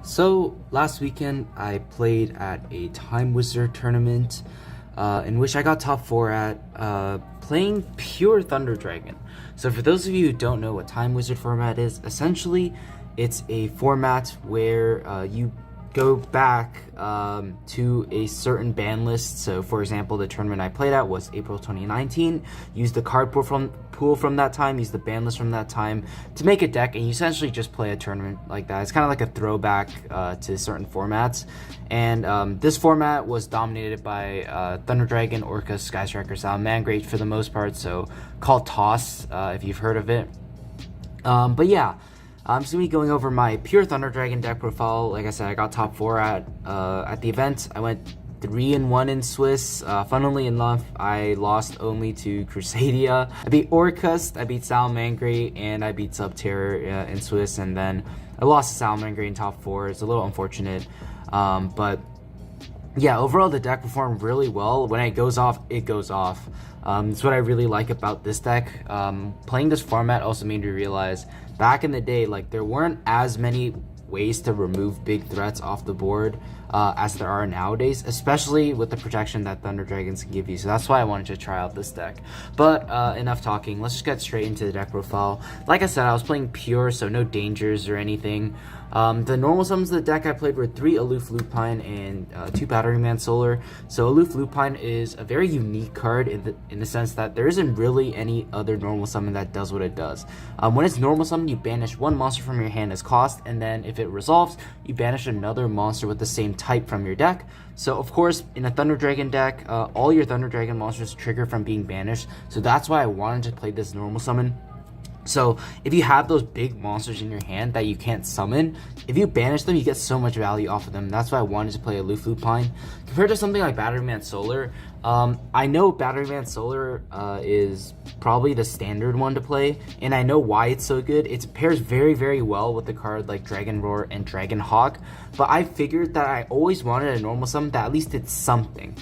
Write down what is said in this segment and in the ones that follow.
So last weekend I played at a Time Wizard tournament in which I got top 4 at playing pure Thunder Dragon. So for those of you who don't know what Time Wizard format is, essentially it's a format where you go back to a ban banlist. So for example, the tournament I played at was April 2019. Use the cardpool from that time, use the banlist from that time to make a deck, and you essentially just play a tournament like that. It's kind of like a throwback to certain formats. And this format was dominated by Thunder Dragon, Orca, Sky Striker, Salamangreat for the most part, so called Toss if you've heard of it. But yeah, I'm just going to be going over my pure Thunder Dragon deck profile. Like I said, I got top 4 at the event. I went 3-1 in Swiss. Funnily enough, I lost only to Crusadia. I beat Orcust, I beat Salamangreat, and I beat Subterror in Swiss, and then I lost to Salamangreat in top 4. It's a little unfortunate, but yeah, overall the deck performed really well. When it goes off, it goes off. That's what I really like about this deck. Playing this format also made me realize back in the day, like, there weren't as many ways to remove big threats off the board as there are nowadays, especially with the protection that Thunder Dragons can give you. So that's why I wanted to try out this deck. But enough talking, let's just get straight into the deck profile. Like I said, I was playing pure, so no dangers or anything. The normal summons of the deck I played were 3 Aloof Lupine and 2 Batteryman Solar. So Aloof Lupine is a very unique card in the sense that there isn't really any other normal summon that does what it does. When it's normal summon, you banish 1 monster from your hand as cost, and then if it resolves, you banish another monster with the same type from your deck. So of course, in a Thunder Dragon deck, all your Thunder Dragon monsters trigger from being banished. So that's why I wanted to play this normal summon. So if you have those big monsters in your hand that you can't summon, if you banish them, you get so much value off of them. That's why I wanted to play Aloof Lupine. Compared to something like Batteryman Solar, I know Batteryman Solar is probably the standard one to play, and I know why it's so good. It pairs very, very well with the card like Dragon Roar and Dragon Hawk, but I figured that I always wanted a normal summon that at least did something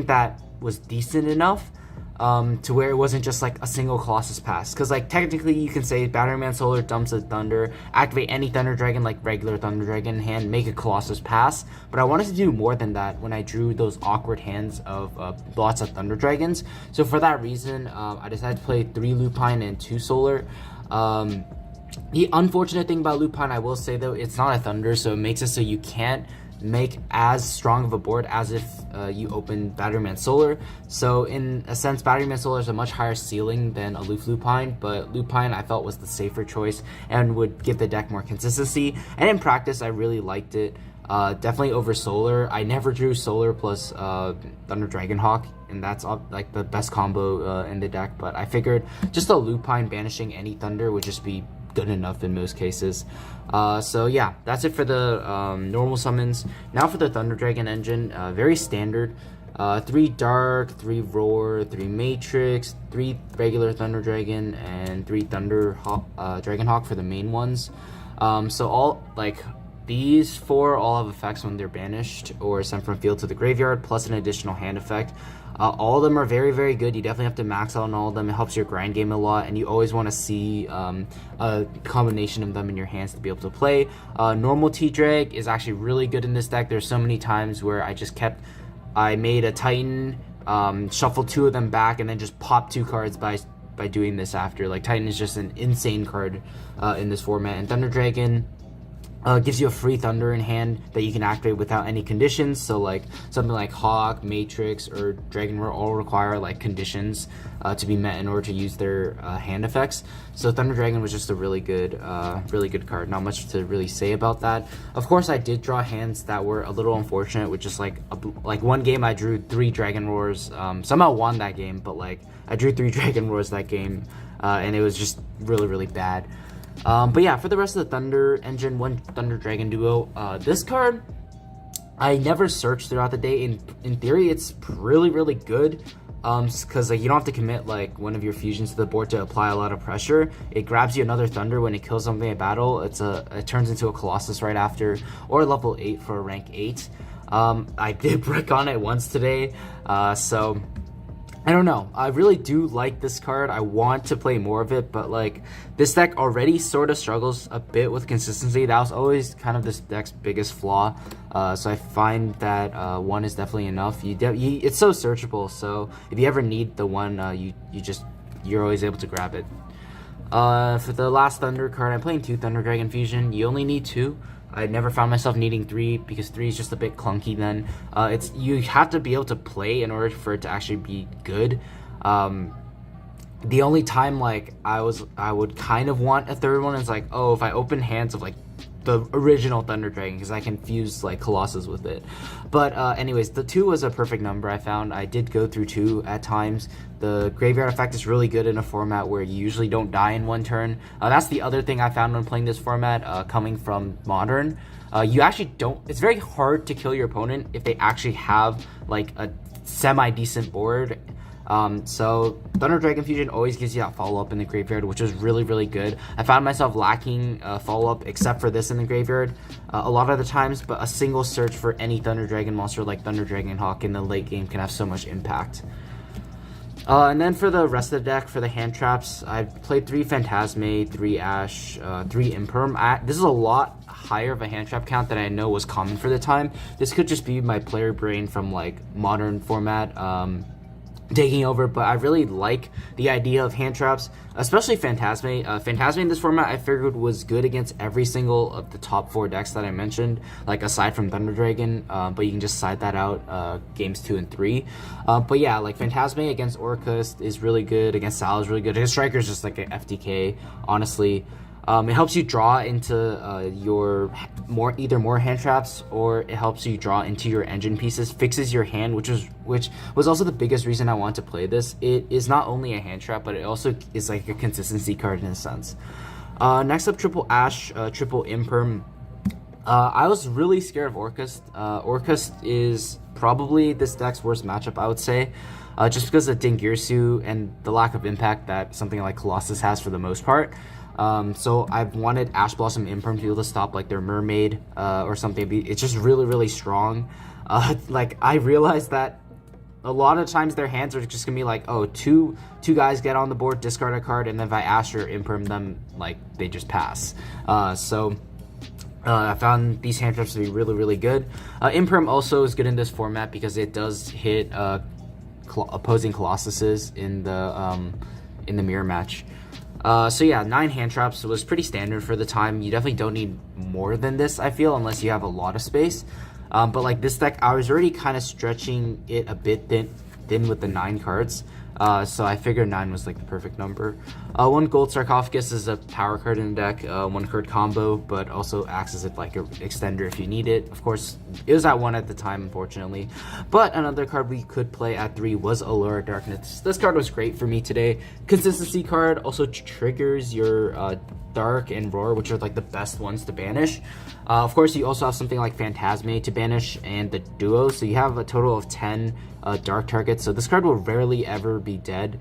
that was decent enough to where it wasn't just like a single Colossus pass. Because like technically you can say Batteryman Solar dumps a Thunder, activate any Thunder Dragon like regular Thunder Dragon hand, make a Colossus pass. But I wanted to do more than that when I drew those awkward hands of lots of Thunder Dragons. So for that reason, I decided to play 3 Lupine and 2 Solar. The unfortunate thing about Lupine, I will say though, it's not a Thunder, so it makes it so you can't make as strong of a board as if you open Batteryman Solar. So in a sense, Batteryman Solar is a much higher ceiling than Aloof Lupine, but Lupine I felt was the safer choice and would give the deck more consistency. And in practice, I really liked it. Definitely over Solar. I never drew Solar plus Thunder Dragon Hawk, and that's like the best combo in the deck. But I figured just a Lupine banishing any Thunder would just be good enough in most cases. So yeah, that's it for the normal summons. Now for the Thunder Dragon engine, very standard. 3 Dark, 3 Roar, 3 Matrix, 3 regular Thunder Dragon, and 3 Thunder Dragon Hawk for the main ones. So all like these 4 all have effects when they're banished or sent from field to the graveyard, plus an additional hand effect. All of them are very, very good. You definitely have to max out on all of them. It helps your grind game a lot, and you always want to see a combination of them in your hands to be able to play. Normal tdrag is actually really good in this deck. There's so many times where I made a Titan, shuffled 2 of them back, and then just popped 2 cards by doing this after. Like, Titan is just an insane card in this format, and Thunder Dragon gives you a free Thunder in hand that you can activate without any conditions. So like something like Hawk, Matrix, or Dragon Roar all require like conditions to be met in order to use their hand effects. So Thunder Dragon was just a really good card. Not much to really say about that. Of course, I did draw hands that were a little unfortunate, with just like one game I drew 3 Dragon Roars. Somehow won that game, but like I drew 3 Dragon Roars that game, and it was just really, really bad. But yeah, for the rest of the Thunder engine, 1 Thunder Dragon duo, this card I never searched throughout the day. In theory, it's really, really good, because like you don't have to commit like one of your fusions to the board to apply a lot of pressure. It grabs you another Thunder when it kills something in battle. It turns into a Colossus right after, or level 8 for a rank 8. I did brick on it once today, so I don't know. I really do like this card. I want to play more of it, but like this deck already sort of struggles a bit with consistency. That was always kind of this deck's biggest flaw. So I find that one is definitely enough. It's so searchable. So if you ever need the one, you're always able to grab it. For the last Thunder card, I'm playing 2 Thunder Dragon Fusion. You only need 2. I never found myself needing 3 because 3 is just a bit clunky then. You have to be able to play in order for it to actually be good. The only time like I would kind of want a third one is like, oh, if I open hands of like the original Thunder Dragon, because I can fuse like Colossus with it. But anyways, the 2 was a perfect number I found. I did go through 2 at times. The graveyard effect is really good in a format where you usually don't die in one turn. That's the other thing I found when playing this format, coming from Modern. You actually don't, it's very hard to kill your opponent if they actually have like a semi-decent board. So Thunder Dragon Fusion always gives you that follow-up in the graveyard, which was really, really good. I found myself lacking follow-up except for this in the graveyard a lot of the times, but a single search for any Thunder Dragon monster like Thunder Dragon Hawk in the late game can have so much impact. And then for the rest of the deck, for the hand traps, I played 3 Phantasme, 3 Ash, 3 Imperm. This is a lot higher of a hand trap count than I know was common for the time. This could just be my player brain from like Modern format taking over, but I really like the idea of hand traps, especially Phantasme. Phantasme in this format I figured was good against every single of the top 4 decks that I mentioned, like aside from Thunder Dragon, but you can just side that out games 2 and 3. But yeah, like Phantasme against Orcust is really good, against Sal is really good, against Striker is just like an FTK, honestly. It helps you draw into your either more hand traps, or it helps you draw into your engine pieces, fixes your hand, which was also the biggest reason I wanted to play this. It is not only a hand trap, but it also is like a consistency card in a sense. Next up, triple Ash, triple Imperm. I was really scared of Orcust. Orcust is probably this deck's worst matchup, I would say. Just because of Dingirsu and the lack of impact that something like Colossus has for the most part. So I've wanted Ash Blossom Imperm to be able to stop like their Mermaid or something. It's just really, really strong. Like I realized that a lot of times their hands are just gonna be like, oh, two guys get on the board, discard a card, and then if I Ash or Imperm them, like they just pass. I found these hand traps to be really, really good. Imperm also is good in this format because it does hit opposing Colossuses in the mirror match. So yeah, 9 hand traps was pretty standard for the time. You definitely don't need more than this, I feel, unless you have a lot of space. But like this deck, I was already kind of stretching it a bit thin with the 9 cards. So I figured 9 was like the perfect number. 1 Gold Sarcophagus is a power card in the deck, 1 card combo, but also acts as like an extender if you need it. Of course, it was at 1 at the time, unfortunately. But another card we could play at 3 was Allure of Darkness. This card was great for me today. Consistency card, also triggers your Dark and Roar, which are like the best ones to banish. Of course, you also have something like Phantasme to banish and the Duo, so you have a total of 10 dark targets, so this card will rarely ever be dead.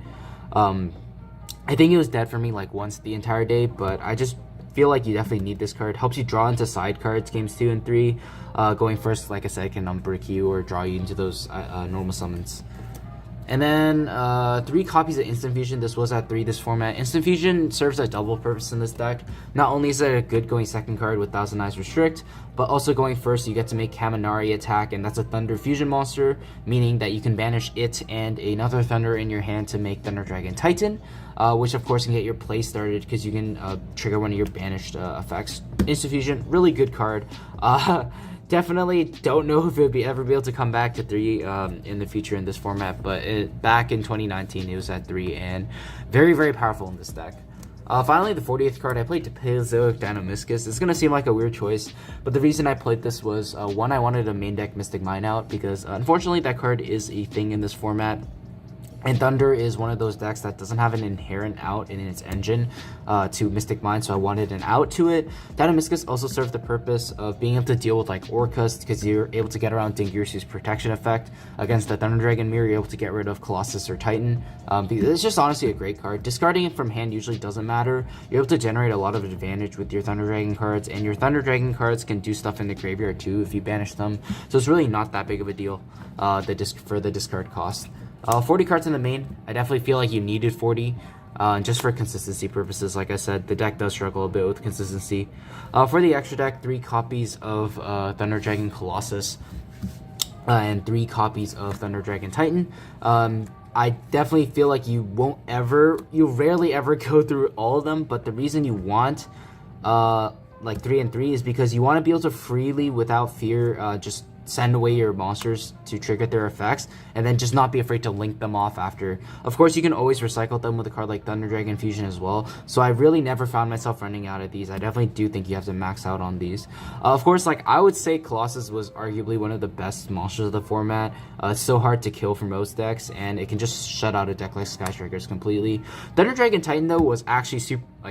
I think it was dead for me like once the entire day, but I just feel like you definitely need this card. Helps you draw into side cards games 2 and 3. Going first, like I said, can unbrick you or draw you into those normal summons. And then 3 copies of Instant Fusion. This was at 3 this format. Instant Fusion serves a double purpose in this deck. Not only is it a good going second card with Thousand Eyes Restrict, but also going first you get to make Kaminari attack, and that's a Thunder Fusion monster, meaning that you can banish it and another Thunder in your hand to make Thunder Dragon Titan, which of course can get your play started because you can trigger one of your banished effects. Instant Fusion, really good card. Definitely don't know if it would ever be able to come back to 3 in the future in this format, but back in 2019 it was at 3 and very, very powerful in this deck. Finally, the 40th card, I played Paleozoic Deinonymiscus. It's going to seem like a weird choice, but the reason I played this was, one, I wanted a main deck Mystic Mine out, because unfortunately that card is a thing in this format. And Thunder is one of those decks that doesn't have an inherent out in its engine to Mystic Mine, so I wanted an out to it. Deinonymiscus also served the purpose of being able to deal with like Orcust, because you're able to get around Dingirsu's protection effect. Against the Thunder Dragon Mirror, you're able to get rid of Colossus or Titan. It's just honestly a great card. Discarding it from hand usually doesn't matter. You're able to generate a lot of advantage with your Thunder Dragon cards, and your Thunder Dragon cards can do stuff in the graveyard too if you banish them. So it's really not that big of a deal for the discard cost. 40 cards in the main. I definitely feel like you needed 40. Just for consistency purposes, like I said, the deck does struggle a bit with consistency. For the extra deck, 3 copies of Thunder Dragon Colossus and 3 copies of Thunder Dragon Titan. I definitely feel like you rarely ever go through all of them, but the reason you want like 3 and 3 is because you want to be able to freely, without fear, just send away your monsters to trigger their effects, and then just not be afraid to link them off after. Of course, you can always recycle them with a card like Thunder Dragon Fusion as well, so I really never found myself running out of these. I definitely do think you have to max out on these. Of course, like, I would say Colossus was arguably one of the best monsters of the format. It's so hard to kill for most decks, and it can just shut out a deck like Sky Strikers completely. Thunder Dragon Titan, though, was actually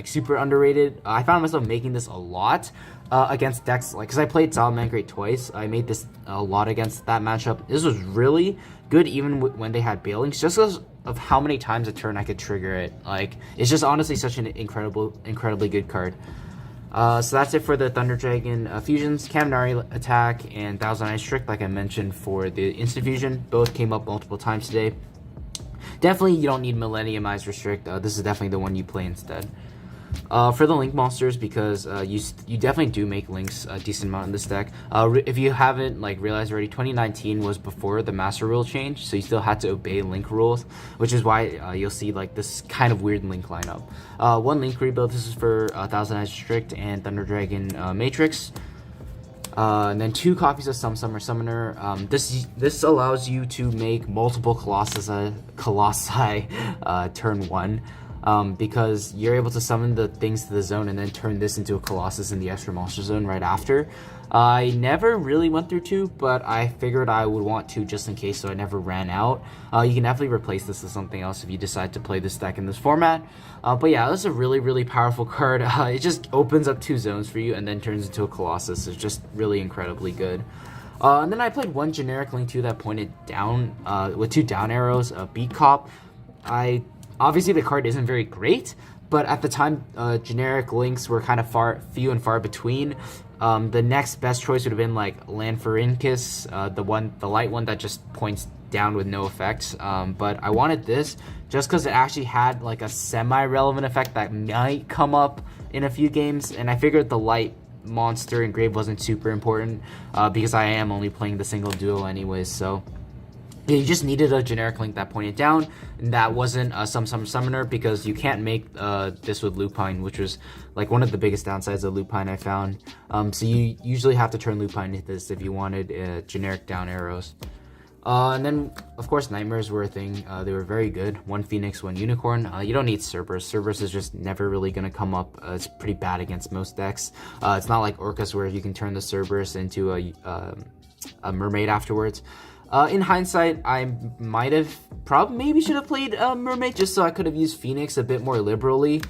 super underrated. I found myself making this a lot against decks, like, because I played Solomon Great twice. I made this a lot against that matchup. This was really good even when they had Bailings, just because of how many times a turn I could trigger it. Like, it's just honestly such an incredibly good card. So that's it for the Thunder Dragon fusions. Kaminari Attack and Thousand Eyes Trick, like I mentioned for the instant fusion, both came up multiple times today. Definitely you don't need Millennium Eyes Restrict. This is definitely the one you play instead. For the link monsters, because you definitely do make links a decent amount in this deck. If you haven't realized already, 2019 was before the master rule change, so you still had to obey link rules, which is why you'll see this kind of weird link lineup. One link rebuild. This is for Thousand Eyes Restrict and Thunder Dragon Matrix. And then 2 copies of Summer Summoner. This allows you to make multiple Colossi turn 1. Because you're able to summon the things to the zone and then turn this into a Colossus in the extra monster zone right after. I never really went through 2, but I figured I would want 2 just in case, so I never ran out. You can definitely replace this with something else if you decide to play this deck in this format. But yeah, this is a really powerful card. It just opens up 2 zones for you and then turns into a Colossus. It's just really incredibly good. And then I played 1 generic Link 2 that pointed down with 2 down arrows, Beat Cop. Obviously, the card isn't very great, but at the time, generic links were kind of few and far between. The next best choice would have been like Lanferincus, the light one that just points down with no effects. But I wanted this just because it actually had like a semi-relevant effect that might come up in a few games, and I figured the light monster in Grave wasn't super important because I am only playing the single duo anyways, so. You just needed a generic link that pointed down, and that wasn't a Summer Summoner, because you can't make this with Lupine, which was like one of the biggest downsides of Lupine I found. So you usually have to turn Lupine into this if you wanted generic down arrows. And then, of course, Nightmares were a thing. They were very good. 1 Phoenix, 1 Unicorn. You don't need Cerberus. Cerberus is just never really going to come up. It's pretty bad against most decks. It's not like Orcus where you can turn the Cerberus into a Mermaid afterwards. In hindsight, I maybe should have played Mermaid just so I could have used Phoenix a bit more liberally,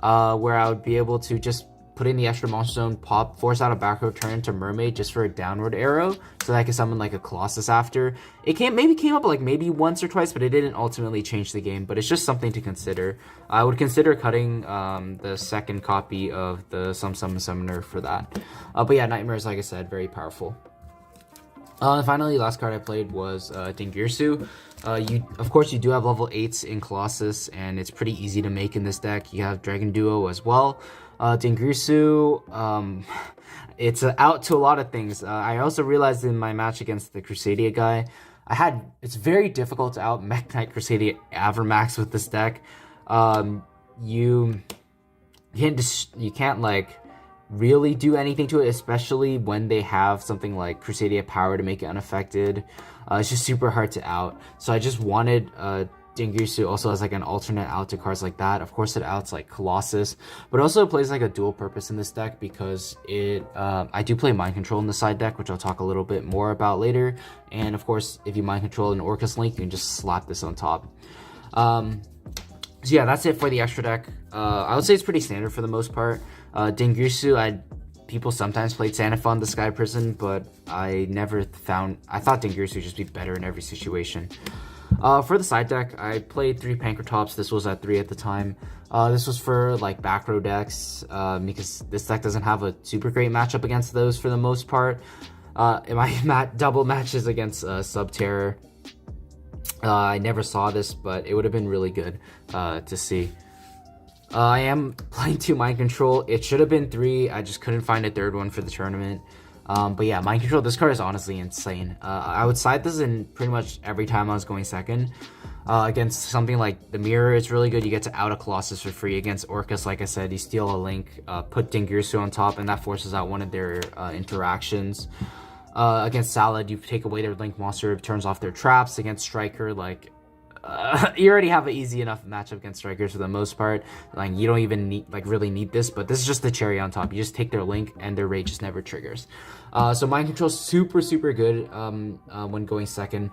where I would be able to just put in the extra monster zone, force out a back row turn to Mermaid just for a downward arrow, so that I could summon like a Colossus after. It came up maybe once or twice, but it didn't ultimately change the game, but it's just something to consider. I would consider cutting the second copy of the Summer Summoner for that. But yeah, Nightmares, like I said, very powerful. And finally, the last card I played was Dingirsu. Of course, you do have level 8s in Colossus, and it's pretty easy to make in this deck. You have Dragon Duo as well. Dingirsu, it's out to a lot of things. I also realized in my match against the Crusadia guy, it's very difficult to out Mech Knight Crusadia Avermax with this deck. You can't really do anything to it, especially when they have something like Crusadia Power to make it unaffected. It's just super hard to out. So I just wanted Dingirsu also as an alternate out to cards like that. Of course, it outs Colossus, but also plays a dual purpose in this deck because I do play Mind Control in the side deck, which I'll talk a little bit more about later. And of course, if you Mind Control an Orcus Link, you can just slap this on top. So yeah, that's it for the extra deck. I would say it's pretty standard for the most part. Dingirsu, people sometimes played Sanifon the Sky Prison, but I thought Dingirsu would just be better in every situation. For the side deck, I played 3 Pankratops. This was at 3 at the time. This was for back row decks, because this deck doesn't have a super great matchup against those for the most part. In my double matches against Subterror, I never saw this, but it would have been really good to see. I am playing 2 Mind Control. It should have been 3. I just couldn't find a third one for the tournament. But yeah, Mind Control, this card is honestly insane. I would side this in pretty much every time I was going second. Against something like the Mirror, it's really good. You get to out a Colossus for free. Against Orcus, like I said, you steal a Link, put Dingirsu on top, and that forces out one of their interactions. Against Salad, you take away their Link monster, turns off their traps. Against Striker, like, you already have an easy enough matchup against Strikers for the most part. Like, you don't even need, like, really need this, but this is just the cherry on top. You just take their Link, and their rage just never triggers. So Mind Control is super, super good when going second.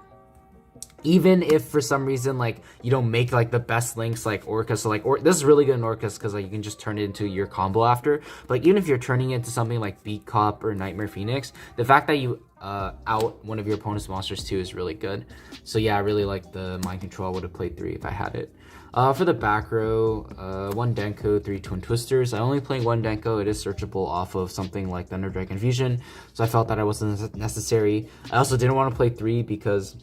Even if for some reason, like, you don't make, like, the best links like Orcus, so, like, this is really good in Orcus because, like, you can just turn it into your combo after. But, like, even if you're turning it into something like Beat Cop or Nightmare Phoenix, the fact that you out one of your opponent's monsters too is really good. So yeah, I really like the Mind Control. I would have played 3 if I had it. For the back row, 1 Denko, 3 Twin Twisters. I only playing 1 Denko. It is searchable off of something like Thunder Dragon Fusion, so I felt that it wasn't necessary. I also didn't want to play 3 because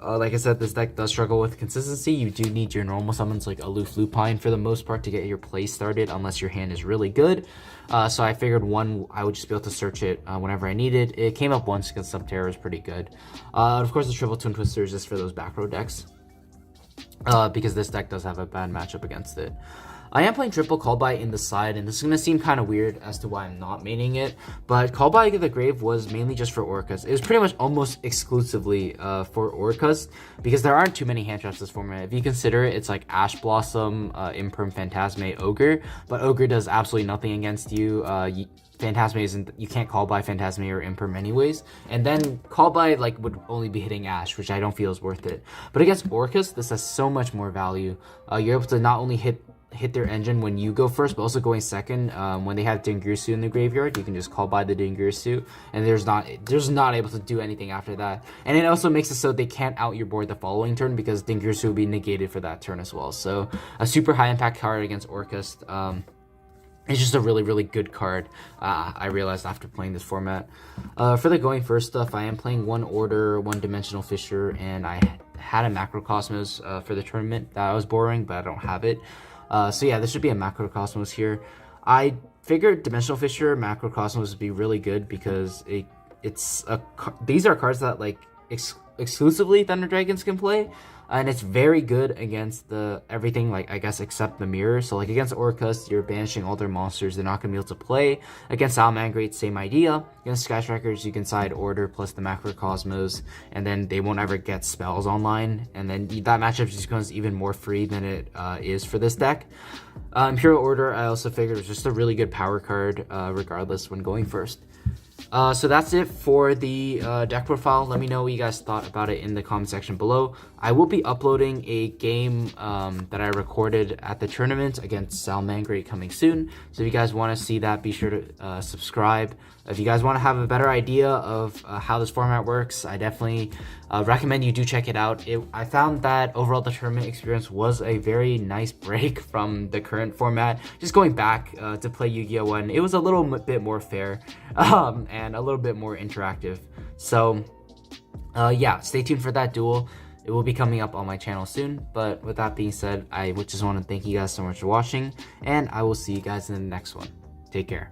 like I said, this deck does struggle with consistency. You do need your normal summons like Aloof Lupine for the most part to get your play started, unless your hand is really good. So I figured 1, I would just be able to search it whenever I needed. It came up once against Subterror, is pretty good. Of course, the Triple Twin Twisters is for those back row decks, because this deck does have a bad matchup against it. I am playing triple Call By in the side, and this is going to seem kind of weird as to why I'm not maining it, but Call By the Grave was mainly just for Orcus. It was pretty much almost exclusively for Orcus, because there aren't too many hand traps this format. If you consider it, it's like Ash Blossom, Imperm, Phantasme, Ogre, but Ogre does absolutely nothing against you. Phantasme isn't, you can't Call By Phantasme or Imperm anyways, and then Call By like would only be hitting Ash, which I don't feel is worth it. But against Orcus, this has so much more value. You're able to not only hit their engine when you go first, but also going second. When they have Dingirsu in the graveyard, you can just Call By the Dingirsu, and there's not able to do anything after that. And it also makes it so they can't out your board the following turn, because Dingirsu will be negated for that turn as well. So a super high impact card against Orcus. It's just a really, really good card, I realized after playing this format. For the going first stuff, I am playing 1 Order, 1 Dimensional Fisher, and I had a Macrocosmos for the tournament that I was borrowing, but I don't have it. So yeah, this should be a Macrocosmos here. I figured Dimensional Fisher, Macrocosmos would be really good because these are cards that like exclusively Thunder Dragons can play, and it's very good against everything, like I guess except the Mirror. So like against Orcus, you're banishing all their monsters, they're not gonna be able to play. Against Salamangreat, same idea. Against Sky Strikers, you can side Order plus the Macrocosmos, and then they won't ever get spells online, and then that matchup just becomes even more free than it is for this deck. Imperial Order, I also figured was just a really good power card regardless when going first. So that's it for the deck profile. Let me know what you guys thought about it in the comment section below. I will be uploading a game that I recorded at the tournament against Salamangreat coming soon. So if you guys want to see that, be sure to subscribe. If you guys want to have a better idea of how this format works, I definitely recommend you do check it out. I found that overall the tournament experience was a very nice break from the current format. Just going back to play Yu-Gi-Oh! One, it was a little bit more fair and a little bit more interactive. So yeah, stay tuned for that duel. It will be coming up on my channel soon. But with that being said, I just want to thank you guys so much for watching, and I will see you guys in the next one. Take care.